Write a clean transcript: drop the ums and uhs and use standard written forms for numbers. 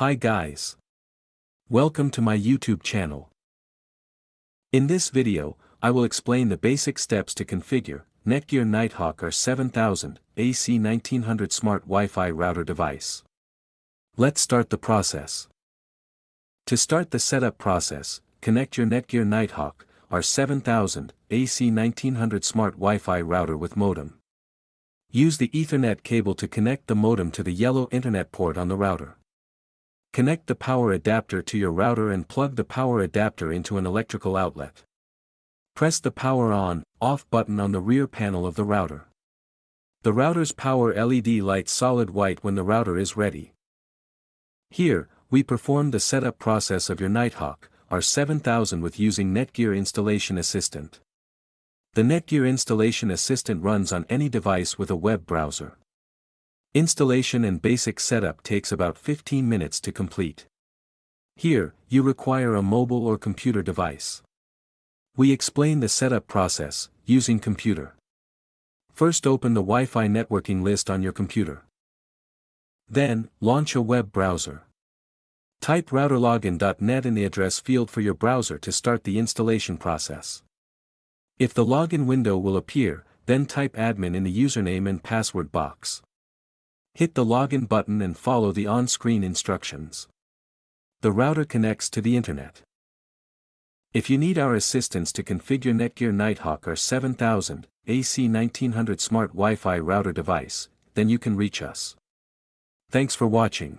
Hi guys. Welcome to my YouTube channel. In this video, I will explain the basic steps to configure NETGEAR Nighthawk R7000 AC1900 Smart Wi-Fi Router device. Let's start the process. To start the setup process, connect your NETGEAR Nighthawk R7000 AC1900 Smart Wi-Fi Router with modem. Use the Ethernet cable to connect the modem to the yellow Internet port on the router. Connect the power adapter to your router and plug the power adapter into an electrical outlet. Press the power on/off button on the rear panel of the router. The router's power LED lights solid white when the router is ready. Here, we perform the setup process of your Nighthawk R7000 with using Netgear Installation Assistant. The Netgear Installation Assistant runs on any device with a web browser. Installation and basic setup takes about 15 minutes to complete. Here, you require a mobile or computer device. We explain the setup process, using computer. First open the Wi-Fi networking list on your computer. Then, launch a web browser. Type routerlogin.net in the address field for your browser to start the installation process. If the login window will appear, then type admin in the username and password box. Hit the login button and follow the on-screen instructions. The router connects to the internet. If you need our assistance to configure NETGEAR Nighthawk R7000 AC1900 Smart Wi-Fi Router device, then you can reach us. Thanks for watching.